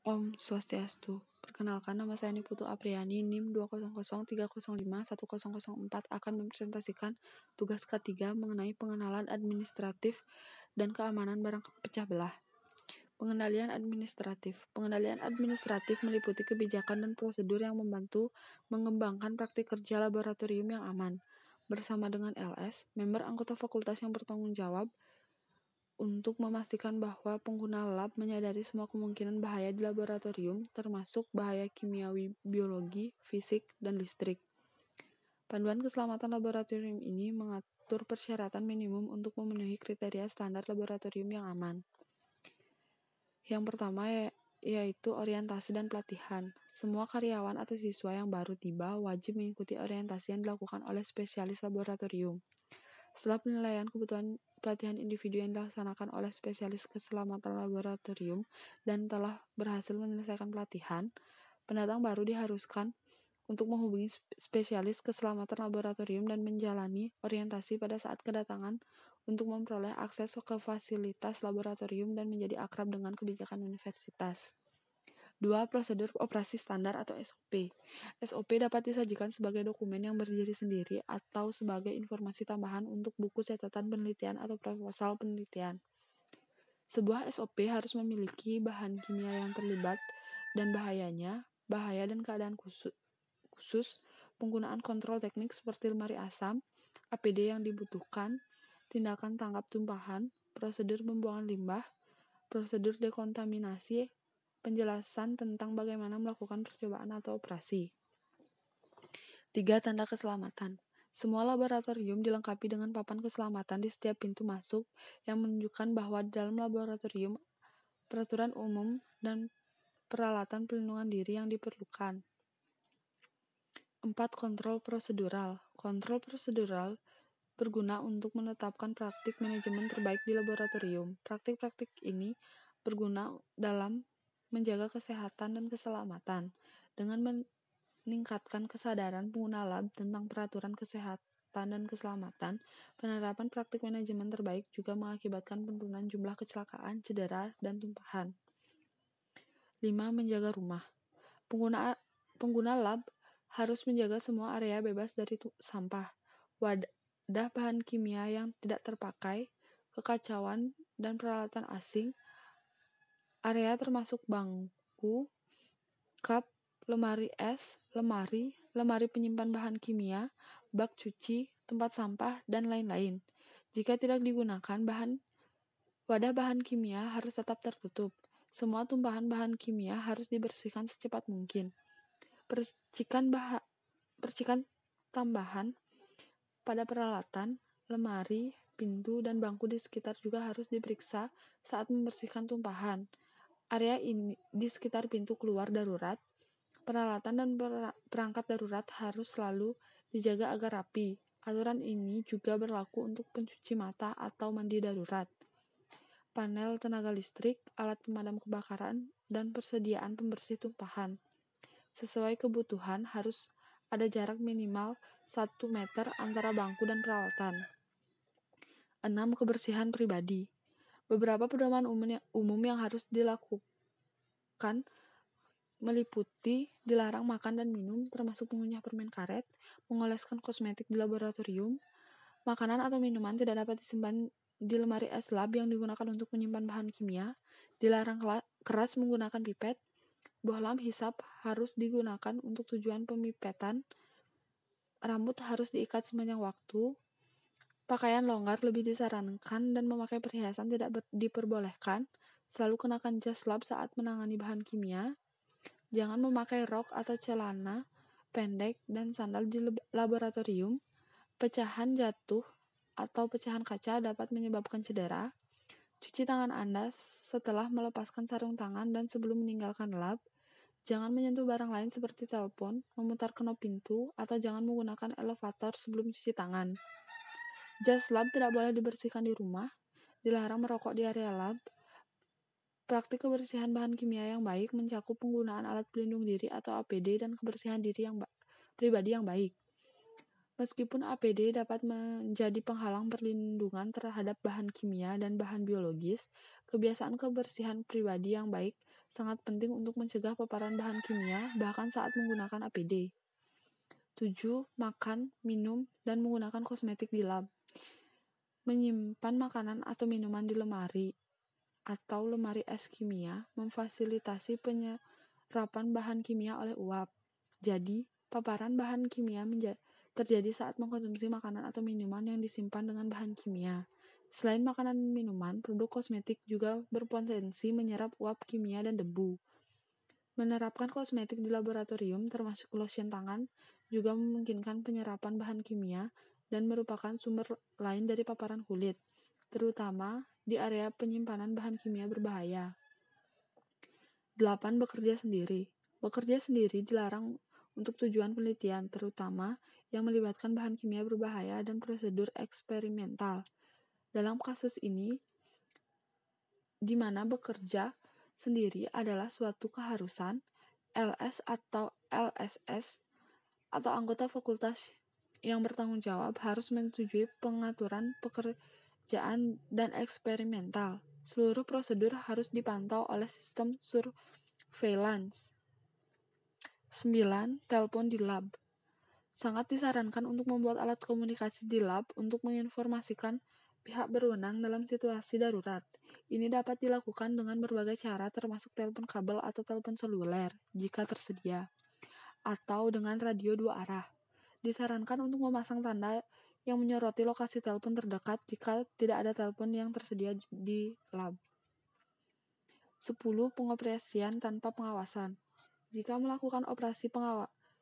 Om Swastiastu. Perkenalkan, nama saya Niputu Apriani, NIM 20030510004 akan mempresentasikan tugas K3 mengenai pengenalan administratif dan keamanan barang pecah belah. Pengendalian administratif. Pengendalian administratif meliputi kebijakan dan prosedur yang membantu mengembangkan praktik kerja laboratorium yang aman. Bersama dengan LS, member anggota fakultas yang bertanggung jawab untuk memastikan bahwa pengguna lab menyadari semua kemungkinan bahaya di laboratorium, termasuk bahaya kimiawi, biologi, fisik, dan listrik. Panduan keselamatan laboratorium ini mengatur persyaratan minimum untuk memenuhi kriteria standar laboratorium yang aman. Yang pertama yaitu orientasi dan pelatihan. Semua karyawan atau siswa yang baru tiba wajib mengikuti orientasi yang dilakukan oleh spesialis laboratorium. Setelah penilaian kebutuhan pelatihan individu yang dilaksanakan oleh spesialis keselamatan laboratorium dan telah berhasil menyelesaikan pelatihan, pendatang baru diharuskan untuk menghubungi spesialis keselamatan laboratorium dan menjalani orientasi pada saat kedatangan untuk memperoleh akses ke fasilitas laboratorium dan menjadi akrab dengan kebijakan universitas. 2. Prosedur operasi standar atau SOP. SOP dapat disajikan sebagai dokumen yang berdiri sendiri atau sebagai informasi tambahan untuk buku catatan penelitian atau proposal penelitian. Sebuah SOP harus memiliki bahan kimia yang terlibat dan bahaya dan keadaan khusus, penggunaan kontrol teknik seperti lemari asam, APD yang dibutuhkan, tindakan tangkap tumpahan, prosedur pembuangan limbah, prosedur dekontaminasi, penjelasan tentang bagaimana melakukan percobaan atau operasi. 3. Tanda keselamatan. Semua laboratorium dilengkapi dengan papan keselamatan di setiap pintu masuk yang menunjukkan bahwa di dalam laboratorium peraturan umum dan peralatan pelindungan diri yang diperlukan. 4. Kontrol prosedural. Kontrol prosedural berguna untuk menetapkan praktik manajemen terbaik di laboratorium. Praktik-praktik ini berguna dalam menjaga kesehatan dan keselamatan. Dengan meningkatkan kesadaran pengguna lab tentang peraturan kesehatan dan keselamatan, penerapan praktik manajemen terbaik juga mengakibatkan penurunan jumlah kecelakaan, cedera, dan tumpahan. 5. Menjaga rumah. Pengguna lab harus menjaga semua area bebas dari sampah, wadah bahan kimia yang tidak terpakai, kekacauan, dan peralatan asing. Area termasuk bangku, cup, lemari es, lemari penyimpan bahan kimia, bak cuci, tempat sampah, dan lain-lain. Jika tidak digunakan, wadah bahan kimia harus tetap tertutup. Semua tumpahan bahan kimia harus dibersihkan secepat mungkin. Percikan tambahan pada peralatan, lemari, pintu, dan bangku di sekitar juga harus diperiksa saat membersihkan tumpahan. Area ini di sekitar pintu keluar darurat, peralatan dan perangkat darurat harus selalu dijaga agar rapi. Aturan ini juga berlaku untuk pencuci mata atau mandi darurat, panel tenaga listrik, alat pemadam kebakaran, dan persediaan pembersih tumpahan. Sesuai kebutuhan harus ada jarak minimal 1 meter antara bangku dan peralatan. 6. Kebersihan pribadi. Beberapa pedoman umum yang harus dilakukan meliputi dilarang makan dan minum, termasuk mengunyah permen karet, mengoleskan kosmetik di laboratorium. Makanan atau minuman tidak dapat disimpan di lemari es lab yang digunakan untuk menyimpan bahan kimia. Dilarang keras menggunakan pipet. Bohlam hisap harus digunakan untuk tujuan pemipetan. Rambut harus diikat sepanjang waktu. Pakaian longgar lebih disarankan dan memakai perhiasan tidak diperbolehkan. Selalu kenakan jas lab saat menangani bahan kimia. Jangan memakai rok atau celana pendek dan sandal di laboratorium. Pecahan jatuh atau pecahan kaca dapat menyebabkan cedera. Cuci tangan Anda setelah melepaskan sarung tangan dan sebelum meninggalkan lab. Jangan menyentuh barang lain seperti telepon, memutar knop pintu, atau jangan menggunakan elevator sebelum cuci tangan. Jas lab tidak boleh dibersihkan di rumah. Dilarang merokok di area lab. Praktik kebersihan bahan kimia yang baik mencakup penggunaan alat pelindung diri atau APD dan kebersihan diri pribadi yang baik. Meskipun APD dapat menjadi penghalang perlindungan terhadap bahan kimia dan bahan biologis, kebiasaan kebersihan pribadi yang baik sangat penting untuk mencegah paparan bahan kimia bahkan saat menggunakan APD. 7. Makan, minum, dan menggunakan kosmetik di lab. Menyimpan makanan atau minuman di lemari atau lemari es kimia memfasilitasi penyerapan bahan kimia oleh uap. Jadi, paparan bahan kimia terjadi saat mengkonsumsi makanan atau minuman yang disimpan dengan bahan kimia. Selain makanan dan minuman, produk kosmetik juga berpotensi menyerap uap kimia dan debu. Menerapkan kosmetik di laboratorium, termasuk lotion tangan, juga memungkinkan penyerapan bahan kimia dan merupakan sumber lain dari paparan kulit, terutama di area penyimpanan bahan kimia berbahaya. 8. Bekerja sendiri. Bekerja sendiri dilarang untuk tujuan penelitian, terutama yang melibatkan bahan kimia berbahaya dan prosedur eksperimental. Dalam kasus ini, di mana bekerja sendiri adalah suatu keharusan, LS atau LSS atau anggota fakultas yang bertanggung jawab harus menyetujui pengaturan pekerjaan dan eksperimental. Seluruh prosedur harus dipantau oleh sistem surveillance. 9. Telepon di lab. Sangat disarankan untuk membuat alat komunikasi di lab untuk menginformasikan pihak berwenang dalam situasi darurat. Ini dapat dilakukan dengan berbagai cara termasuk telepon kabel atau telepon seluler jika tersedia, atau dengan radio dua arah. Disarankan untuk memasang tanda yang menyoroti lokasi telepon terdekat jika tidak ada telepon yang tersedia di lab. 10. Pengoperasian tanpa pengawasan. Jika melakukan operasi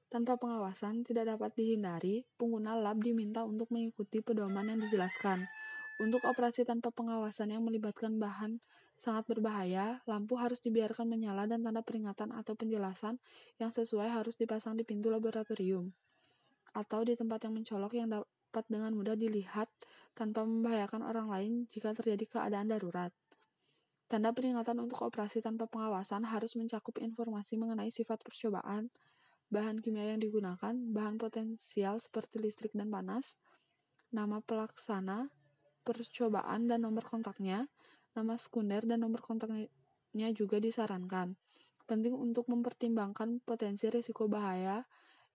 tanpa pengawasan tidak dapat dihindari, pengguna lab diminta untuk mengikuti pedoman yang dijelaskan. Untuk operasi tanpa pengawasan yang melibatkan bahan sangat berbahaya, lampu harus dibiarkan menyala dan tanda peringatan atau penjelasan yang sesuai harus dipasang di pintu laboratorium atau di tempat yang mencolok yang dapat dengan mudah dilihat tanpa membahayakan orang lain jika terjadi keadaan darurat. Tanda peringatan untuk operasi tanpa pengawasan harus mencakup informasi mengenai sifat percobaan, bahan kimia yang digunakan, bahan potensial seperti listrik dan panas, nama pelaksana percobaan dan nomor kontaknya, nama sekunder dan nomor kontaknya juga disarankan. Penting untuk mempertimbangkan potensi risiko bahaya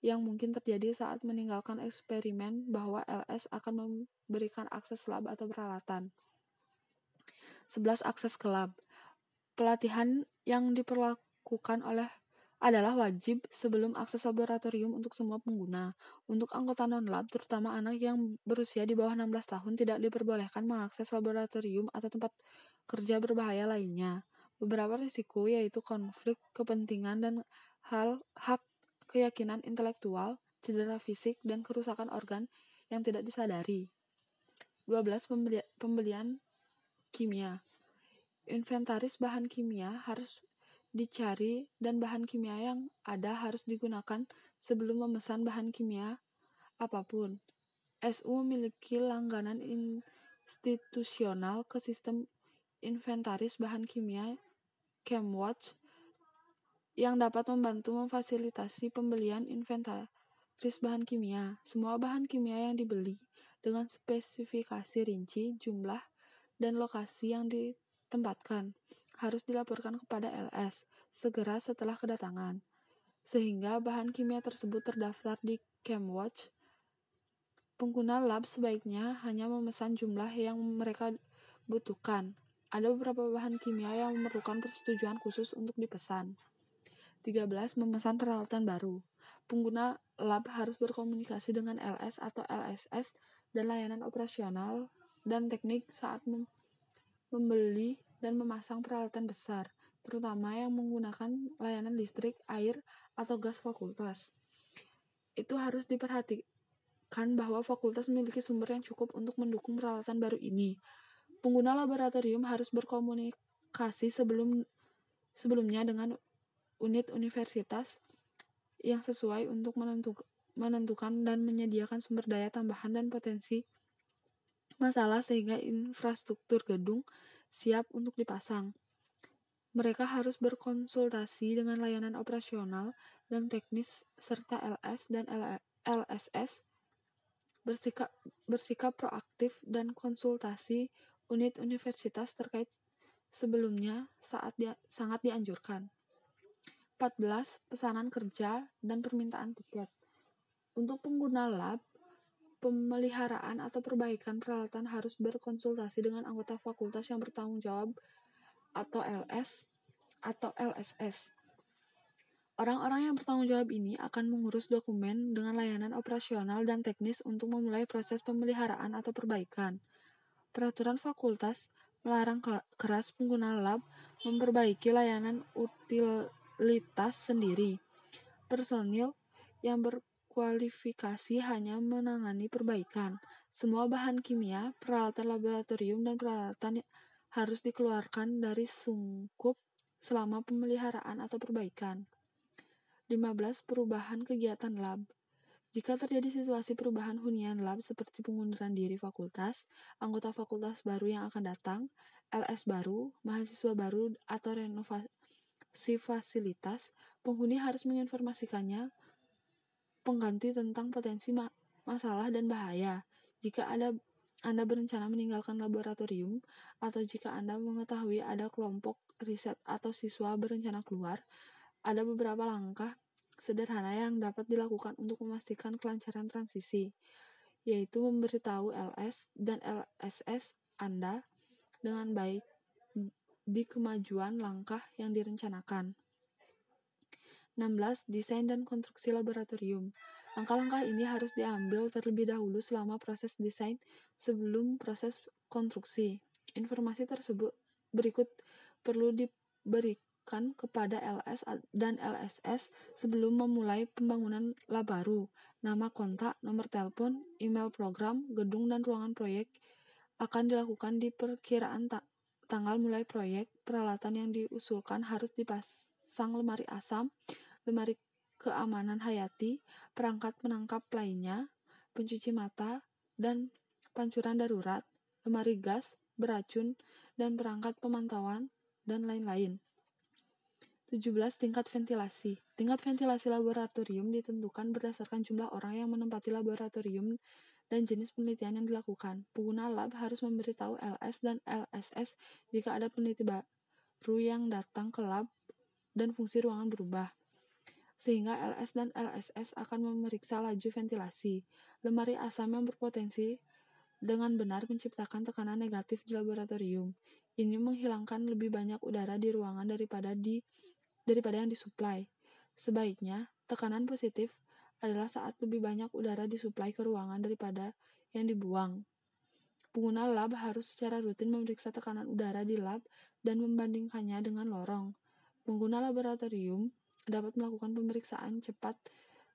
yang mungkin terjadi saat meninggalkan eksperimen bahwa LS akan memberikan akses lab atau peralatan. 11. Akses ke lab. Pelatihan yang diperlakukan adalah wajib sebelum akses laboratorium untuk semua pengguna. Untuk anggota non-lab, terutama anak yang berusia di bawah 16 tahun, tidak diperbolehkan mengakses laboratorium atau tempat kerja berbahaya lainnya. Beberapa risiko yaitu konflik kepentingan dan hak keyakinan intelektual, cedera fisik, dan kerusakan organ yang tidak disadari. 12. Pembelian kimia. Inventaris bahan kimia harus dicari dan bahan kimia yang ada harus digunakan sebelum memesan bahan kimia apapun. SU memiliki langganan institusional ke sistem inventaris bahan kimia ChemWatch yang dapat membantu memfasilitasi pembelian inventaris bahan kimia. Semua bahan kimia yang dibeli dengan spesifikasi rinci, jumlah, dan lokasi yang ditempatkan harus dilaporkan kepada LS segera setelah kedatangan, sehingga bahan kimia tersebut terdaftar di ChemWatch. Pengguna lab sebaiknya hanya memesan jumlah yang mereka butuhkan. Ada beberapa bahan kimia yang memerlukan persetujuan khusus untuk dipesan. 13. Memesan peralatan baru. Pengguna lab harus berkomunikasi dengan LS atau LSS dan layanan operasional dan teknik saat membeli dan memasang peralatan besar, terutama yang menggunakan layanan listrik, air, atau gas fakultas. Itu harus diperhatikan bahwa fakultas memiliki sumber yang cukup untuk mendukung peralatan baru ini. Pengguna laboratorium harus berkomunikasi sebelumnya dengan unit universitas yang sesuai untuk menentukan dan menyediakan sumber daya tambahan dan potensi masalah sehingga infrastruktur gedung siap untuk dipasang. Mereka harus berkonsultasi dengan layanan operasional dan teknis serta LS dan LSS, bersikap proaktif dan konsultasi unit universitas terkait sebelumnya sangat dianjurkan. 14. Pesanan kerja dan permintaan tiket. Untuk pengguna lab, pemeliharaan atau perbaikan peralatan harus berkonsultasi dengan anggota fakultas yang bertanggung jawab atau LS atau LSS. Orang-orang yang bertanggung jawab ini akan mengurus dokumen dengan layanan operasional dan teknis untuk memulai proses pemeliharaan atau perbaikan. Peraturan fakultas melarang keras pengguna lab memperbaiki layanan utilitas sendiri. Personil yang berkualifikasi hanya menangani perbaikan. Semua bahan kimia, peralatan laboratorium, dan peralatan harus dikeluarkan dari sungkup selama pemeliharaan atau perbaikan. 15. Perubahan kegiatan lab. Jika terjadi situasi perubahan hunian lab seperti pengunduran diri fakultas, anggota fakultas baru yang akan datang, LS baru, mahasiswa baru, atau renovasi fasilitas, penghuni harus menginformasikannya pengganti tentang potensi masalah dan bahaya. Jika Anda berencana meninggalkan laboratorium, atau jika Anda mengetahui ada kelompok riset atau siswa berencana keluar, ada beberapa langkah sederhana yang dapat dilakukan untuk memastikan kelancaran transisi, yaitu memberitahu LS dan LSS Anda dengan baik di kemajuan langkah yang direncanakan. 16. Desain dan konstruksi laboratorium. Langkah-langkah ini harus diambil terlebih dahulu selama proses desain sebelum proses konstruksi. Informasi tersebut berikut perlu diberikan kepada LS dan LSS sebelum memulai pembangunan lab baru. Nama kontak, nomor telepon, email program, gedung, dan ruangan proyek akan dilakukan di perkiraan tanggal mulai proyek. Peralatan yang diusulkan harus dipasang lemari asam, lemari keamanan hayati, perangkat penangkap lainnya, pencuci mata, dan pancuran darurat, lemari gas, beracun, dan perangkat pemantauan, dan lain-lain. 17. Tingkat ventilasi. Tingkat ventilasi laboratorium ditentukan berdasarkan jumlah orang yang menempati laboratorium dan jenis penelitian yang dilakukan. Pengguna lab harus memberitahu LS dan LSS jika ada peneliti baru yang datang ke lab dan fungsi ruangan berubah, sehingga LS dan LSS akan memeriksa laju ventilasi. Lemari asam yang berpotensi dengan benar menciptakan tekanan negatif di laboratorium. Ini menghilangkan lebih banyak udara di ruangan daripada yang disuplai. Sebaiknya, tekanan positif adalah saat lebih banyak udara disuplai ke ruangan daripada yang dibuang. Pengguna lab harus secara rutin memeriksa tekanan udara di lab dan membandingkannya dengan lorong. Pengguna laboratorium dapat melakukan pemeriksaan cepat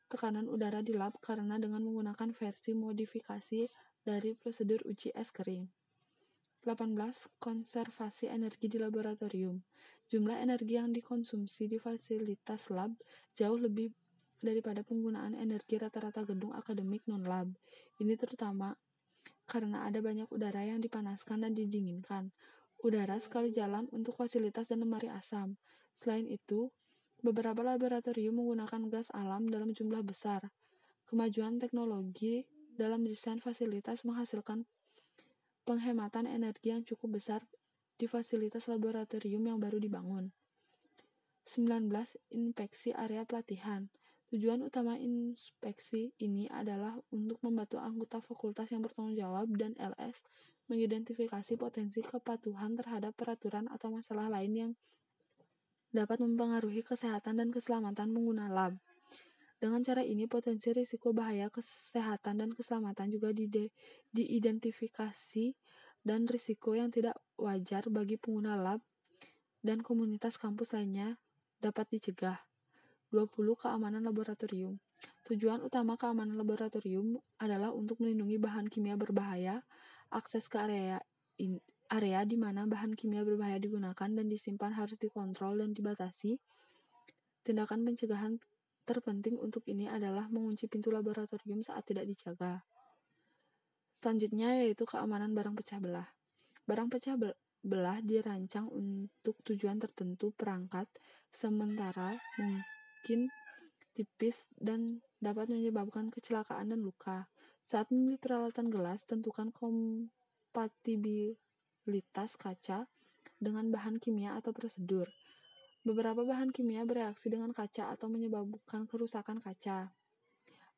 tekanan udara di lab karena dengan menggunakan versi modifikasi dari prosedur uji es kering. 18. Konservasi energi di laboratorium. Jumlah energi yang dikonsumsi di fasilitas lab jauh lebih daripada penggunaan energi rata-rata gedung akademik non-lab. Ini terutama karena ada banyak udara yang dipanaskan dan didinginkan. Udara sekali jalan untuk fasilitas dan lemari asam. Selain itu, beberapa laboratorium menggunakan gas alam dalam jumlah besar. Kemajuan teknologi dalam desain fasilitas menghasilkan penghematan energi yang cukup besar di fasilitas laboratorium yang baru dibangun. 19. Inspeksi area pelatihan. Tujuan utama inspeksi ini adalah untuk membantu anggota fakultas yang bertanggung jawab dan LS mengidentifikasi potensi kepatuhan terhadap peraturan atau masalah lain yang dapat mempengaruhi kesehatan dan keselamatan pengguna lab. Dengan cara ini, potensi risiko bahaya kesehatan dan keselamatan juga diidentifikasi dan risiko yang tidak wajar bagi pengguna lab dan komunitas kampus lainnya dapat dicegah. 20. Keamanan laboratorium. Tujuan utama keamanan laboratorium adalah untuk melindungi bahan kimia berbahaya. Akses ke area di mana bahan kimia berbahaya digunakan dan disimpan harus dikontrol dan dibatasi. Tindakan pencegahan terpenting untuk ini adalah mengunci pintu laboratorium saat tidak dijaga. Selanjutnya yaitu keamanan barang pecah belah. Barang pecah belah dirancang untuk tujuan tertentu. Perangkat sementara mungkin tipis dan dapat menyebabkan kecelakaan dan luka. Saat membeli peralatan gelas, tentukan kompatibilitas kaca, dengan bahan kimia atau prosedur. Beberapa bahan kimia bereaksi dengan kaca atau menyebabkan kerusakan kaca.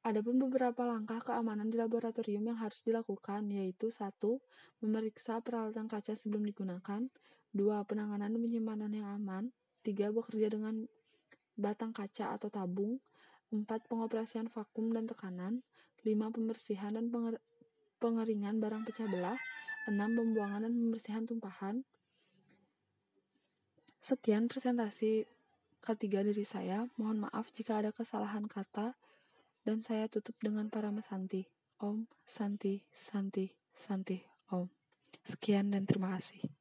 Adapun beberapa langkah keamanan di laboratorium yang harus dilakukan, yaitu 1. Memeriksa peralatan kaca sebelum digunakan. 2. Penanganan dan penyimpanan yang aman. 3. Bekerja dengan batang kaca atau tabung. 4. Pengoperasian vakum dan tekanan. 5. Pembersihan dan pengeringan barang pecah belah. 6. Pembuangan dan pembersihan tumpahan. Sekian presentasi ketiga dari saya. Mohon maaf jika ada kesalahan kata. Dan saya tutup dengan Parama Santi. Om Santi Santi Santi Om. Sekian dan terima kasih.